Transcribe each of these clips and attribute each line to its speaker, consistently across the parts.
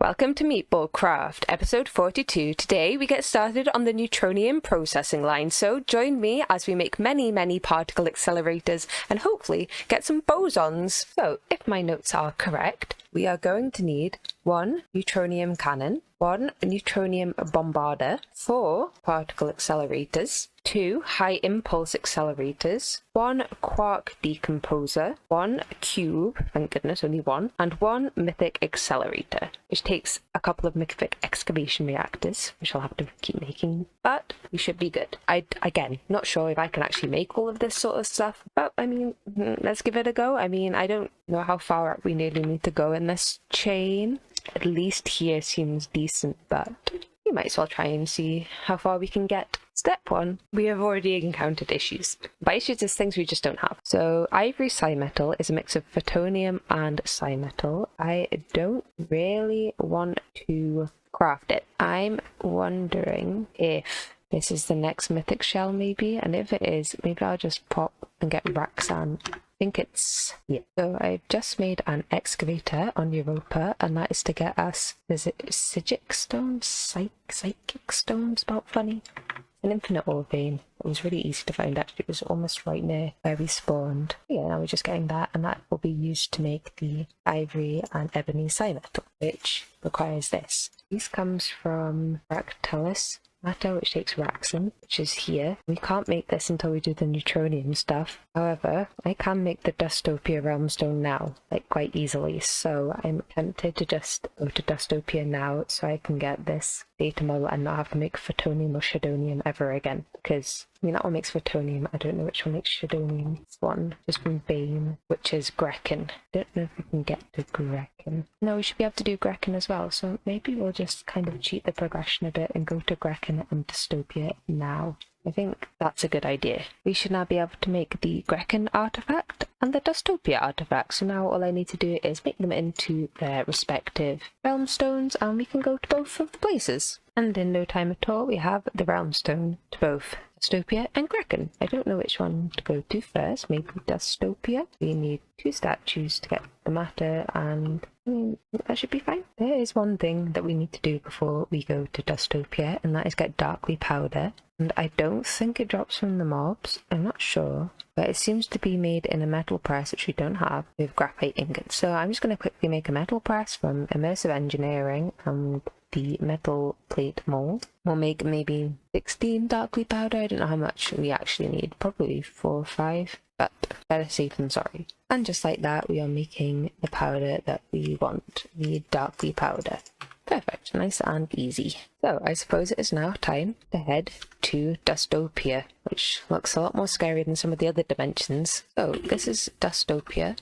Speaker 1: Welcome to MeatballCraft, episode 42. Today we get started on the Neutronium processing line, so join me as we make many particle accelerators and hopefully get some bosons. So, if my notes are correct, we are going to need 1 Neutronium cannon, 1 Neutronium bombarder, 4 particle accelerators, 2 high impulse accelerators, 1 quark decomposer, 1 cube, thank goodness only 1, and 1 mythic accelerator, which takes a couple of mythic excavation reactors, which I'll have to keep making, but we should be good. Again, not sure if I can actually make all of this sort of stuff, but I mean, let's give it a go. I mean, I don't know how far up we nearly need to go in this chain. At least here seems decent, but we might as well try and see how far we can get. Step 1, we have already encountered issues. By issues is things we just don't have. So ivory psi-metal is a mix of photonium and psi-metal. I don't really want to craft it. I'm wondering if this is the next mythic shell maybe, and if it is, maybe I'll just pop and get Raxan. I think it's, yeah. So I've just made an excavator on Europa, and that is to get us, is it Psychic stones? Psychic stones, about funny. An infinite ore vein. It was really easy to find actually, it was almost right near where we spawned. Yeah, now we're just getting that, and that will be used to make the ivory and ebony psi-metal, which requires this. This comes from Fractalis matter, which takes Raxan, which is here. We can't make this until we do the Neutronium stuff. However, I can make the Dustopia Realmstone now, like quite easily, so I'm tempted to just go to Dustopia now so I can get this data model and not have to make Photonium or Shadonium ever again, because I mean that one makes Photonium, I don't know which one makes Shadonium. This one is from Bane, which is Grekken. I don't know if we can get to Grekken. No, we should be able to do Grekken as well, so maybe we'll just kind of cheat the progression a bit and go to Grekken and Dystopia now. I think that's a good idea. We should now be able to make the Grekken artifact and the Dustopia artifact, so now all I need to do is make them into their respective realm stones and we can go to both of the places. And in no time at all we have the realm stone to both Dustopia and Grekken. I don't know which one to go to first, maybe Dustopia. We need 2 statues to get the matter, and I mean, that should be fine. There is one thing that we need to do before we go to Dustopia, and that is get Darkly Powder. And I don't think it drops from the mobs, I'm not sure, but it seems to be made in a metal press, which we don't have, with graphite ingots. So I'm just going to quickly make a metal press from Immersive Engineering and the metal plate mold. We'll make maybe 16 Darkly Powder. I don't know how much we actually need, probably 4 or 5, but better safe than sorry. And just like that, we are making the powder that we want, the Darkly Powder. Perfect, nice and easy. So I suppose it is now time to head to Dustopia, which looks a lot more scary than some of the other dimensions. So this is Dustopia.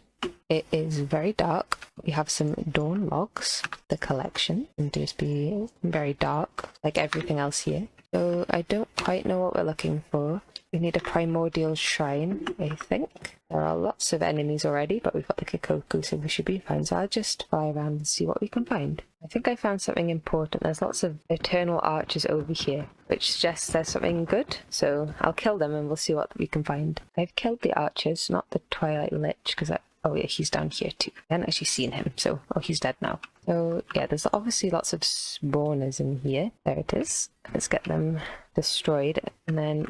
Speaker 1: It is very dark. We have some dawn logs, the collection, and just be very dark, like everything else here. So I don't quite know what we're looking for. We need a primordial shrine, I think. There are lots of enemies already, but we've got the Kikoku, so we should be fine. So I'll just fly around and see what we can find. I think I found something important. There's lots of eternal archers over here, which suggests there's something good. So I'll kill them and we'll see what we can find. I've killed the archers, not the Twilight Lich, because oh yeah, he's down here too. I hadn't actually seen him, so oh, he's dead now. So yeah, there's obviously lots of spawners in here. There it is. Let's get them destroyed, and then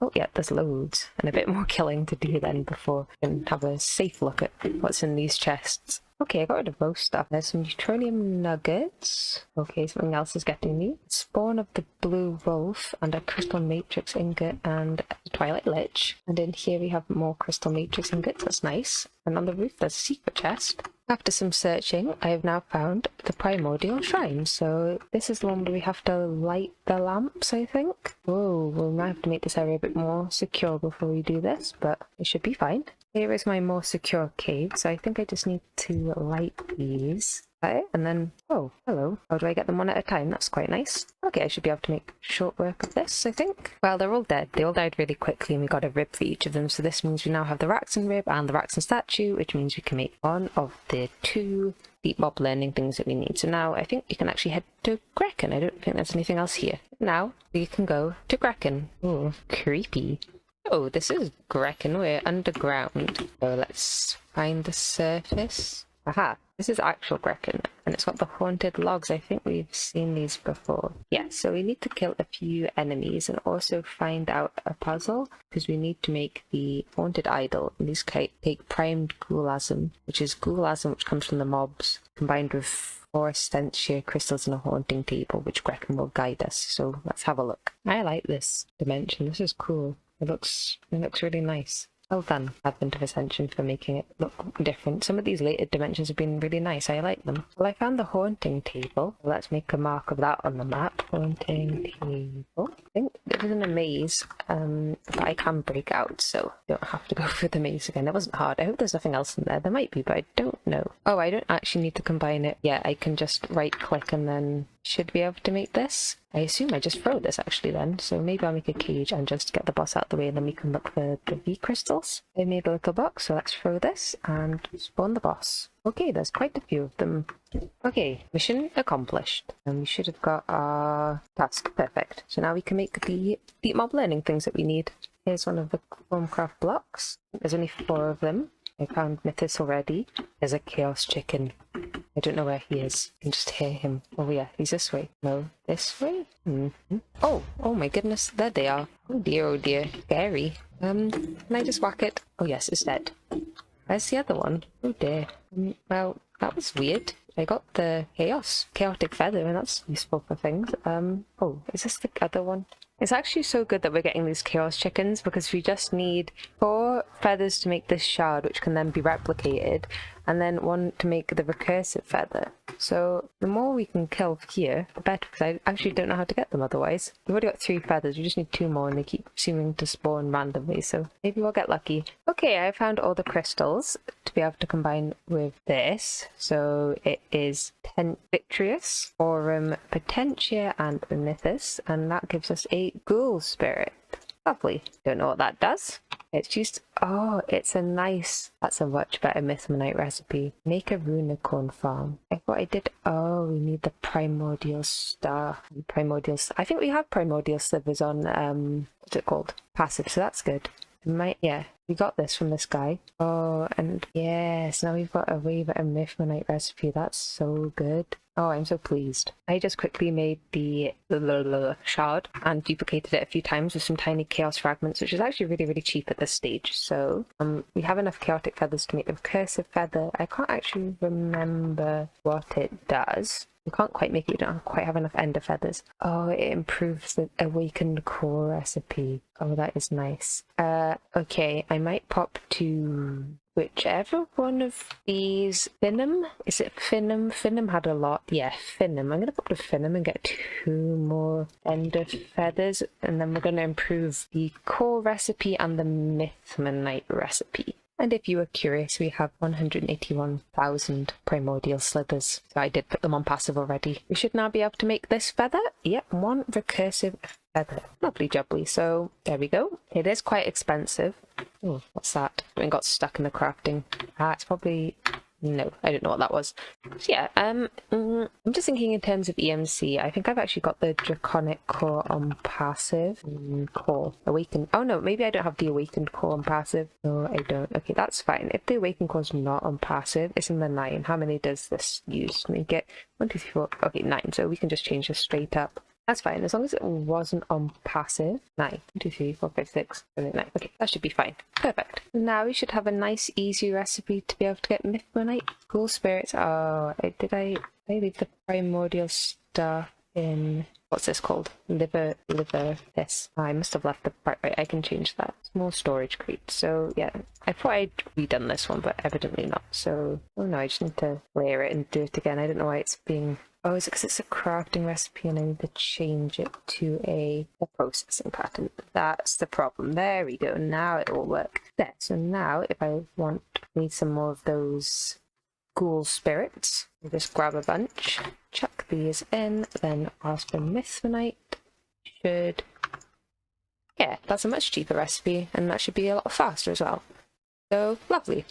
Speaker 1: oh yeah, there's loads, and a bit more killing to do then before we can have a safe look at what's in these chests. Okay, I got rid of most stuff. There's some Neutronium nuggets. Okay, something else is getting me. Spawn of the blue wolf, and a crystal matrix ingot, and a Twilight Lich. And in here we have more crystal matrix ingots, that's nice. And on the roof there's a secret chest. After some searching, I have now found the primordial shrine. So this is the one where we have to light the lamps, I think. Whoa, we'll now have to make this area a bit more secure before we do this, but it should be fine. Here is my more secure cave, so I think I just need to light these. Okay, and then, oh, hello. How do I get them one at a time? That's quite nice. Okay, I should be able to make short work of this, I think. Well, they're all dead. They all died really quickly, and we got a rib for each of them, so this means we now have the Raxan rib and the Raxan statue, which means we can make one of the 2 deep mob learning things that we need. So now I think we can actually head to Grekken. I don't think there's anything else here. Now we can go to Grekken. Ooh, creepy. Oh, this is Grekken. We're underground. So let's find the surface. Aha! This is actual Grekken, and it's got the haunted logs. I think we've seen these before. Yeah, so we need to kill a few enemies and also find out a puzzle, because we need to make the haunted idol. And these take primed ghoulasm, which is ghoulasm which comes from the mobs, combined with 4 stentia crystals and a haunting table, which Grekken will guide us. So let's have a look. I like this dimension. This is cool. It looks really nice. Well done, Advent of Ascension, for making it look different. Some of these later dimensions have been really nice. I like them. Well, I found the haunting table. Let's make a mark of that on the map. Haunting table. I think it was in a maze, but I can break out, so you don't have to go through the maze again. That wasn't hard. I hope there's nothing else in there. There might be, but I don't know. Oh, I don't actually need to combine it yet. I can just right-click and then should be able to make this. I assume I just throw this actually then, so maybe I'll make a cage and just get the boss out of the way and then we can look for the V crystals. I made a little box, so let's throw this and spawn the boss. Okay, there's quite a few of them. Okay, mission accomplished. And we should have got our task. Perfect. So now we can make the deep mob learning things that we need. Here's one of the MeatballCraft blocks. There's only 4 of them. I found Mythos already. There's a chaos chicken. I don't know where he is. I can just hear him. Oh yeah, he's this way. No, this way? Oh my goodness, there they are. Oh dear. Scary. Can I just whack it? Oh yes, it's dead. Where's the other one? Oh dear. Well, that was weird. I got the chaotic feather, and that's useful for things. Oh, is this the other one? It's actually so good that we're getting these chaos chickens, because we just need 4 feathers to make this shard, which can then be replicated, and then 1 to make the recursive feather. So the more we can kill here, the better, because I actually don't know how to get them otherwise. We've already got 3 feathers, we just need 2 more, and they keep seeming to spawn randomly, so maybe we'll get lucky. Okay, I found all the crystals to be able to combine with this. So it is Victrius, Aurum, Potentia, and Mythos, and that gives us a ghoul spirit. Lovely. Don't know what that does. It's just, that's a much better Mythmanite recipe. Make a runicorn farm. I thought I did, we need the primordial star. I think we have primordial slivers on, what's it called? Passive, so that's good. We got this from this guy. Oh, and yes, now we've got a way better Mythmanite recipe. That's so good. Oh, I'm so pleased. I just quickly made the shard and duplicated it a few times with some tiny chaos fragments, which is actually really cheap at this stage. So we have enough chaotic feathers to make the recursive feather. I can't actually remember what it does. We can't quite make it, we don't quite have enough ender feathers. Oh, it improves the awakened core recipe. Oh, that is nice. Okay, I might pop to whichever one of these. Finum? Is it Finum? Finum had a lot. Yeah, Finum. I'm going to pop to Finum and get 2 more ender feathers, and then we're going to improve the core recipe and the Mythmanite recipe. And if you were curious, we have 181,000 primordial slithers. So I did put them on passive already. We should now be able to make this feather. Yep, 1 recursive feather. Lovely jubbly. So there we go. It is quite expensive. Oh, what's that? It got stuck in the crafting. It's probably... No, I don't know what that was. So yeah, I'm just thinking in terms of EMC. I think I've actually got the Draconic core on passive. Core. Awakened. Oh no, maybe I don't have the Awakened core on passive. No, I don't. Okay, that's fine. If the Awakened core's not on passive, it's in the 9. How many does this use? Make it 1, 2, 3, 4. Okay, 9. So we can just change this straight up. That's fine, as long as it wasn't on passive. 9. 1, 2, 3, 4, 5, 6, 7, 8, 9. Okay, that should be fine. Perfect. Now we should have a nice, easy recipe to be able to get Mythmanite ghoul spirits. Oh, did I leave the primordial stuff in... What's this called? Liver, this. I must have left the part right. I can change that. Small storage crate. So, yeah. I thought I'd redone this one, but evidently not. So, oh no, I just need to layer it and do it again. I don't know why it's being... Oh, is it because it's a crafting recipe and I need to change it to a processing pattern? That's the problem. There we go. Now it will work. There. So now if I need some more of those ghoul spirits, I'll just grab a bunch, chuck these in, then ask for Mythmanite. Yeah, that's a much cheaper recipe and that should be a lot faster as well. So, lovely.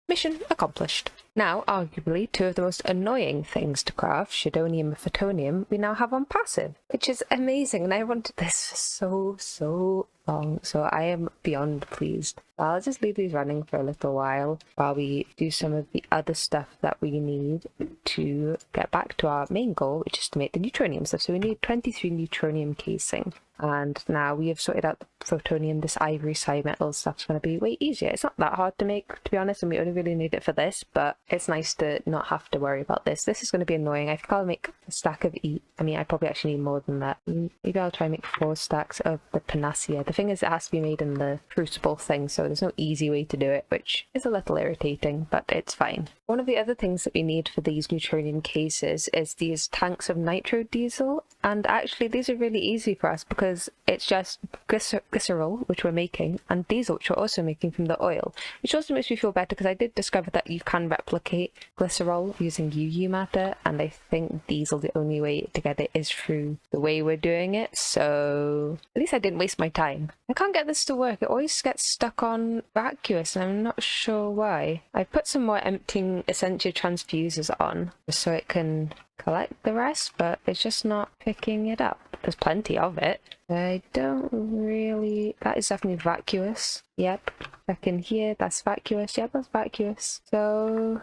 Speaker 1: Mission accomplished. Now, arguably, two of the most annoying things to craft, Shadonium and Photonium, we now have on passive, which is amazing, and I wanted this for so long, so I am beyond pleased. I'll just leave these running for a little while we do some of the other stuff that we need to get back to our main goal, which is to make the Neutronium stuff. So we need 23 Neutronium casing. And now we have sorted out the Photonium, this ivory side metal stuff's going to be way easier. It's not that hard to make, to be honest, and we only really need it for this, but it's nice to not have to worry about this. This is going to be annoying. I think I'll make a stack of I probably actually need more than that. Maybe I'll try and make 4 stacks of the panacea. The thing is, it has to be made in the crucible thing, so there's no easy way to do it, which is a little irritating, but it's fine. One of the other things that we need for these Neutronium cases is these tanks of nitro diesel, and actually these are really easy for us because it's just glycerol, which we're making, and diesel, which we're also making from the oil, which also makes me feel better because I did discover that you can replicate glycerol using UU matter, and I think diesel, the only way to get it is through the way we're doing it, so at least I didn't waste my time. I can't get this to work. It always gets stuck on vacuous, and I'm not sure why. I put some more emptying Essentia transfusers on so it can collect the rest, but it's just not picking it up. There's plenty of it. I don't really... That is definitely vacuous. Yep. Back in here, that's vacuous. Yep, that's vacuous. So,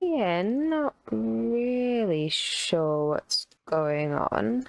Speaker 1: yeah, not really sure what's going on.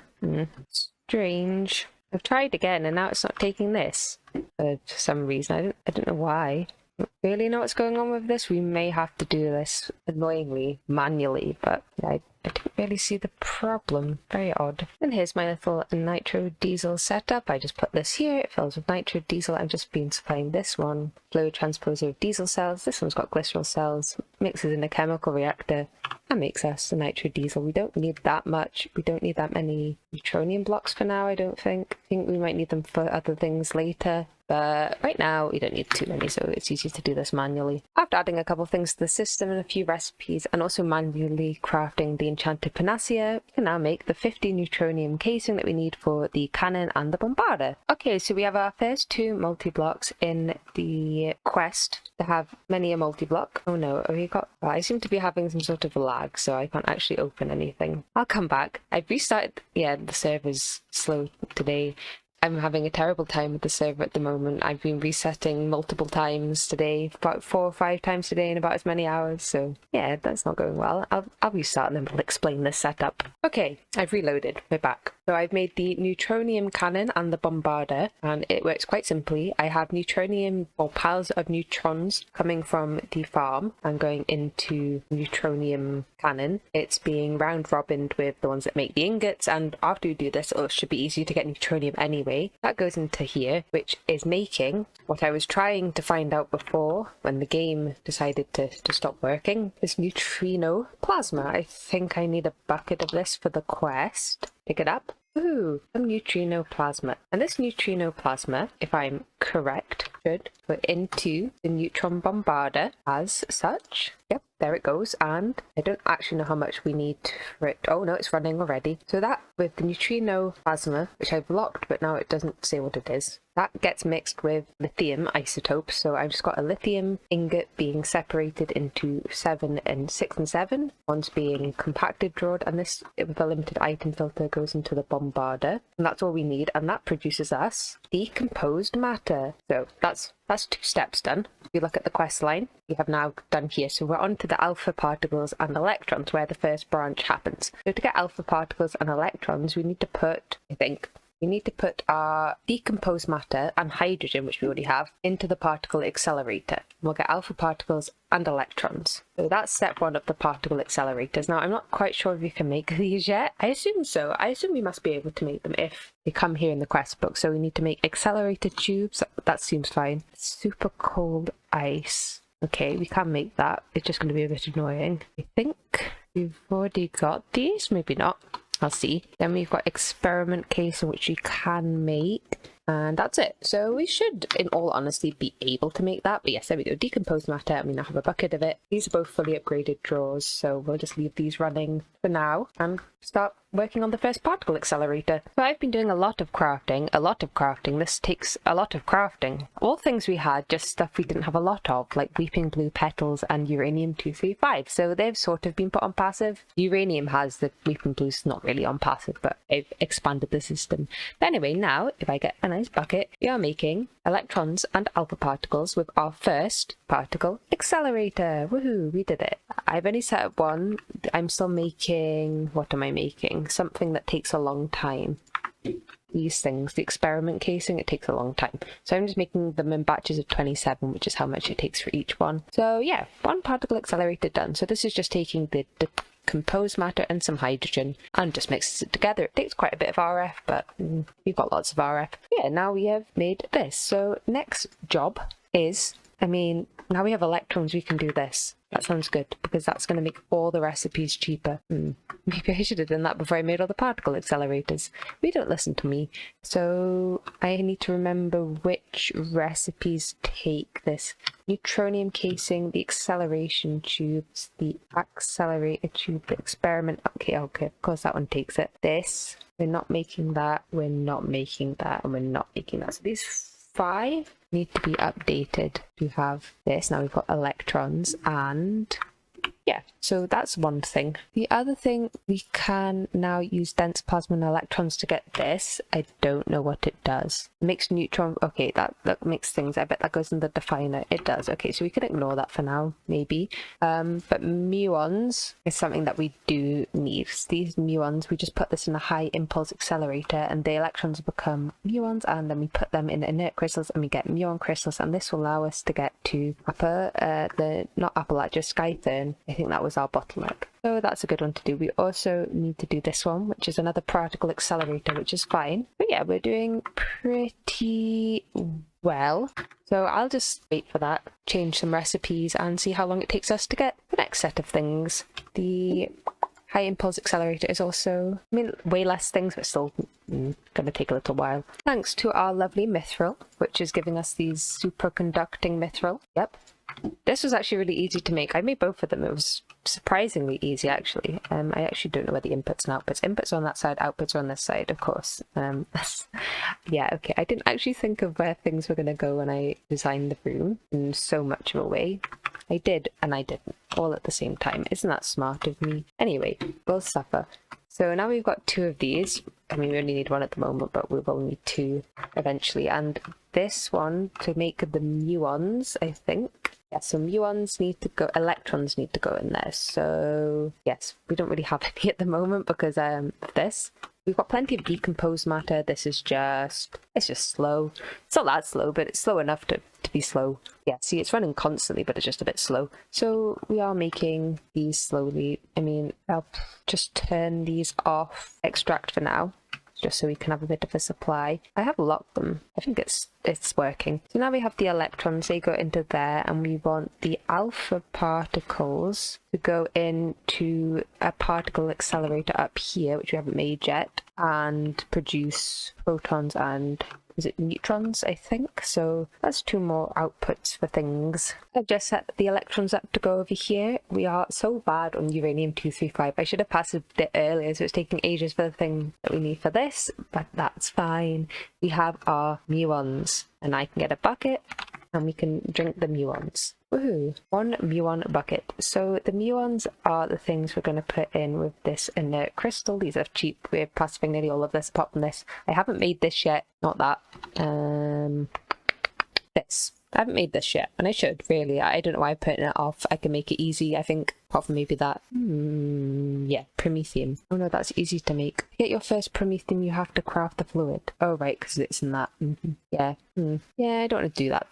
Speaker 1: Strange. I've tried again and now it's not taking this for some reason. I don't know why. I don't really know what's going on with this. We may have to do this annoyingly manually, but I didn't really see the problem. Very odd. And here's my little nitro diesel setup. I just put this here. It fills with nitro diesel. I've just been supplying this one. Flow transposer of diesel cells. This one's got glycerol cells. Mixes in a chemical reactor. That makes us the nitro diesel. We don't need that much. We don't need that many neutronium blocks for now, I don't think. I think we might need them for other things later. But right now, we don't need too many, so it's easy to do this manually. After adding a couple of things to the system and a few recipes, and also manually crafting the enchanted panacea, we can now make the 50 neutronium casing that we need for the cannon and the bombarder. Okay, so we have our first 2 multi-blocks in the quest to have many a multi-block. Oh no, have we got... Well, I seem to be having some sort of lag, so I can't actually open anything. I'll come back. I've restarted... Yeah, the server's slow today. I'm having a terrible time with the server at the moment. I've been resetting multiple times today, about 4 or 5 times today in about as many hours, so yeah, that's not going well. I'll restart and then we'll explain this setup. Okay, I've reloaded. We're back. So I've made the neutronium cannon and the bombarder, and it works quite simply. I have neutronium, or piles of neutrons coming from the farm and going into neutronium cannon. It's being round robined with the ones that make the ingots, and after you do this, it should be easy to get neutronium anyway. That goes into here, which is making what I was trying to find out before when the game decided to stop working, this neutrino plasma. I think I need a bucket of this for the quest. Pick it up. Ooh, some neutrino plasma. And this neutrino plasma, if I'm correct, should put into the neutron bombarder as such. Yep, there it goes. And I don't actually know how much we need for it. Oh no, it's running already. So that with the neutrino plasma, which I've locked, but now it doesn't say what it is. That gets mixed with lithium isotopes. So I've just got a lithium ingot being separated into 7 and 6 and 7. One's being compacted drawed, and this, with a limited item filter, goes into the bombarder. And that's all we need, and that produces us decomposed matter. So that's 2 steps done. If you look at the quest line, we have now done here. So we're on to the alpha particles and electrons, where the first branch happens. So to get alpha particles and electrons, we need to put, I think, we need to put our decomposed matter and hydrogen, which we already have, into the particle accelerator. We'll get alpha particles and electrons. So that's step 1 of the particle accelerators. Now, I'm not quite sure if you can make these yet. I assume so. I assume we must be able to make them if they come here in the quest book. So we need to make accelerator tubes. That seems fine. Super cold ice. Okay, we can make that. It's just going to be a bit annoying. I think we've already got these. Maybe not. I'll see. Then we've got experiment case in which you can make, and that's it. So we should, in all honesty, be able to make that. But yes, there we go. Decomposed matter, and we now have a bucket of it. These are both fully upgraded drawers, so we'll just leave these running for now and start working on the first particle accelerator. So I've been doing a lot of crafting. This takes a lot of crafting. All things we had, just stuff we didn't have a lot of, like weeping blue petals and uranium-235. So they've sort of been put on passive. Uranium has, the weeping blue's not really on passive, but I've expanded the system. But anyway, now if I get a nice bucket, we are making electrons and alpha particles with our first particle accelerator. Woohoo, we did it. I've only set up one. I'm still making, what am I making? Something that takes a long time. These things, the experiment casing, it takes a long time. So I'm just making them in batches of 27, which is how much it takes for each one. So yeah, one particle accelerator done. So this is just taking the composed matter and some hydrogen and just mixes it together. It takes quite a bit of RF, but we've got lots of RF. Yeah, now we have made this. So next job is, now we have electrons, we can do this. That sounds good, because that's going to make all the recipes cheaper. Maybe I should have done that before I made all the particle accelerators. We don't listen to me. So I need to remember which recipes take this. Neutronium casing, the acceleration tubes, the accelerator tube, the experiment. Okay, of course that one takes it. This, we're not making that, we're not making that, and we're not making that. So these 5 need to be updated to have this. Now we've got electrons, and yeah, so that's one thing. The other thing, we can now use dense plasma and electrons to get this. I don't know what it does. It makes neutron. Okay, that makes things. I bet that goes in the definer. It does. Okay, so we can ignore that for now, maybe. But muons is something that we do need. These muons, we just put this in a high impulse accelerator, and the electrons become muons, and then we put them in inert crystals, and we get muon crystals, and this will allow us to get to not Appalachia, Skythern. I think that was our bottleneck. So that's a good one to do. We also need to do this one, which is another particle accelerator, which is fine. But yeah, we're doing pretty well. So I'll just wait for that, change some recipes, and see how long it takes us to get the next set of things. The high impulse accelerator is also, way less things, but still going to take a little while. Thanks to our lovely mithril, which is giving us these superconducting mithril. Yep. This was actually really easy to make. I made both of them. It was surprisingly easy, actually. I actually don't know where the inputs and outputs. Inputs are on that side, outputs are on this side, of course. Yeah, okay. I didn't actually think of where things were going to go when I designed the room in so much of a way. I did, and I didn't, all at the same time. Isn't that smart of me? Anyway, we'll suffer. So now we've got 2 of these. We only need 1 at the moment, but we will need 2 eventually. And this one, to make the muons, I think. Yeah, so muons need to go, electrons need to go in there. So yes, we don't really have any at the moment because of this. We've got plenty of decomposed matter. This is it's just slow. It's not that slow, but it's slow enough to be slow. Yeah, see, it's running constantly, but it's just a bit slow. So we are making these slowly. I'll just turn these off, extract for now, just so we can have a bit of a supply. I have locked them. I think it's working. So now we have the electrons, they go into there, and we want the alpha particles to go into a particle accelerator up here, which we haven't made yet, and produce photons and, is it neutrons, I think? So that's 2 more outputs for things. I've just set the electrons up to go over here. We are so bad on uranium-235. I should have passed it earlier, so it's taking ages for the thing that we need for this, but that's fine. We have our muons, and I can get a bucket, and we can drink the muons. Woohoo! 1 muon bucket. So the muons are the things we're going to put in with this inert crystal. These are cheap. We're passing nearly all of this apart from this. I haven't made this yet. Not that. This. I haven't made this yet, and I should, really. I don't know why I'm putting it off. I can make it easy, I think, apart from maybe that. Yeah, promethium. Oh no, that's easy to make. To get your first promethium, you have to craft the fluid. Oh, right, because it's in that. Yeah. Yeah, I don't want to do that.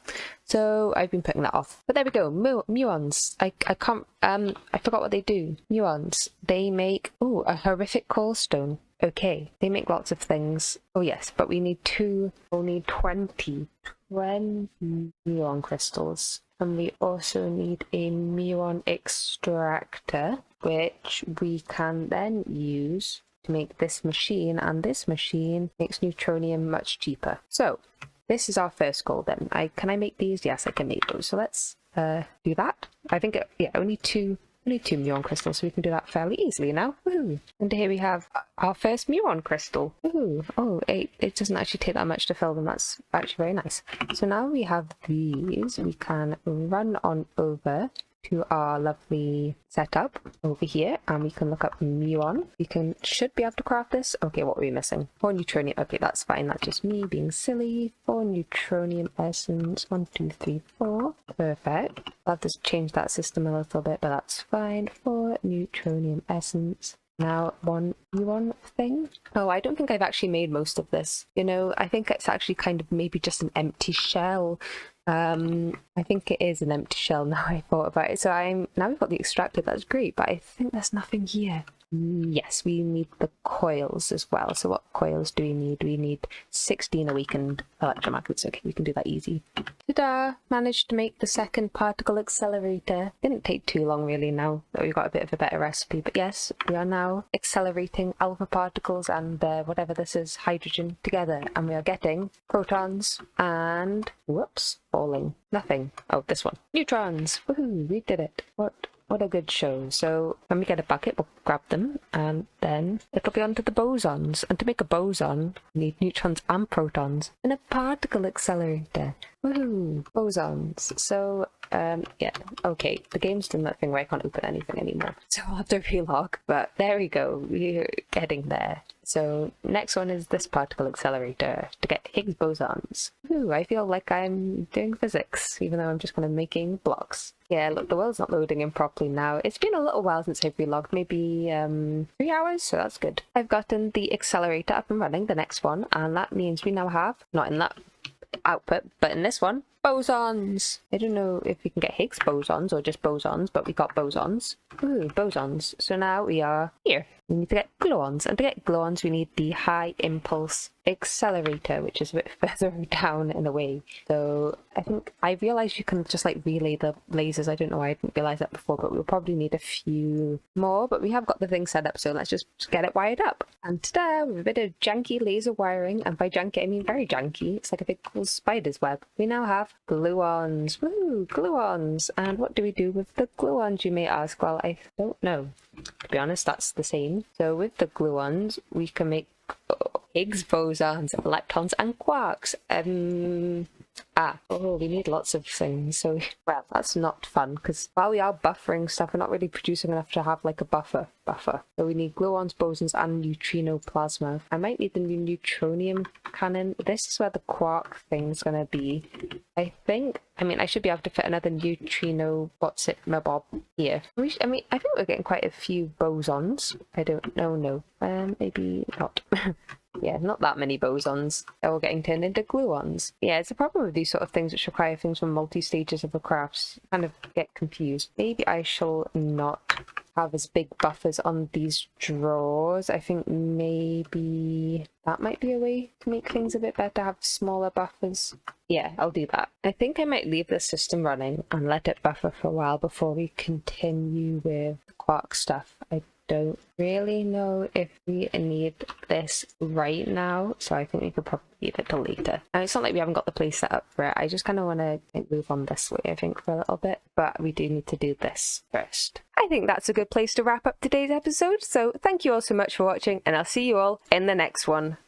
Speaker 1: So I've been putting that off. But there we go. Muons. I can't, I forgot what they do. Muons. They make, a horrific coalstone. Okay, they make lots of things. Oh yes, but we need 2, we'll need 20 muon crystals. And we also need a muon extractor, which we can then use to make this machine, and this machine makes neutronium much cheaper. So this is our first goal then. Can I make these? Yes, I can make those. So let's do that. I think, only 2 Only 2 muon crystals, so we can do that fairly easily now. Woohoo! And here we have our first muon crystal. Ooh, oh, it doesn't actually take that much to fill them. That's actually very nice. So now we have these. We can run on over to our lovely setup over here, and we can look up muon. Should be able to craft this. Okay, what were we missing? 4 neutronium. Okay, that's fine. That's just me being silly. 4 neutronium essence. 1, 2, 3, 4. Perfect. I'll have to change that system a little bit, but that's fine. 4 neutronium essence. Now 1 muon thing. Oh, I don't think I've actually made most of this. You know, I think it's actually kind of maybe just an empty shell. I think it is an empty shell now I thought about it. So now we've got the extractor, that's great, but I think there's nothing here. Yes, we need the coils as well. So what coils do we need? We need 16 awakened electromagnets. Okay, we can do that easy. Ta-da! Managed to make the second particle accelerator. Didn't take too long really now that we've got a bit of a better recipe. But yes, we are now accelerating alpha particles and whatever this is, hydrogen, together. And we are getting protons and... whoops, falling. Nothing. Oh, this one. Neutrons! Woohoo! We did it. What a good show. So when we get a bucket, we'll grab them, and then it'll be onto the bosons. And to make a boson, we need neutrons and protons in a particle accelerator. Woohoo! Bosons. So, yeah, okay. The game's done that thing where I can't open anything anymore. So I'll have to relog, but there we go. We're getting there. So next one is this particle accelerator to get Higgs bosons. Ooh, I feel like I'm doing physics, even though I'm just kind of making blocks. Yeah, look, the world's not loading in properly now. It's been a little while since I've relogged, maybe 3 hours, so that's good. I've gotten the accelerator up and running, the next one, and that means we now have, not in that output, but in this one, bosons. I don't know if we can get Higgs bosons or just bosons, but we got bosons. Ooh, bosons. So now we are here. We need to get gluons, and to get gluons we need the high impulse accelerator, which is a bit further down in a way. So I think I realized you can just like relay the lasers. I don't know why I didn't realize that before, but we'll probably need a few more, but we have got the thing set up, so let's just get it wired up. And ta-da, with a bit of janky laser wiring, and by janky I mean very janky. It's like a big cool spider's web. We now have gluons. Woo, gluons. And what do we do with the gluons, you may ask? Well, I don't know. To be honest, that's the same. So with the gluons, we can make Higgs bosons, leptons, and quarks. We need lots of things. So, well, that's not fun, because while we are buffering stuff, we're not really producing enough to have like a buffer. So we need gluons, bosons, and neutrino plasma. I might need the new neutronium cannon. This is where the quark thing's gonna be. I think, I should be able to fit another neutrino, mob here. I think we're getting quite a few bosons. I don't know, no. Maybe not. Yeah, not that many bosons that we're getting turned into gluons. Yeah, it's a problem with these sort of things which require things from multi-stages of the crafts. Kind of get confused. Maybe I shall not have as big buffers on these drawers. I think maybe that might be a way to make things a bit better, have smaller buffers. Yeah, I'll do that. I think I might leave the system running and let it buffer for a while before we continue with the quark stuff. I don't really know if we need this right now, so I think we could probably leave it till later. And it's not like we haven't got the place set up for it. I just kind of want to move on this way, I think, for a little bit, but we do need to do this first. I think that's a good place to wrap up today's episode, so thank you all so much for watching, and I'll see you all in the next one.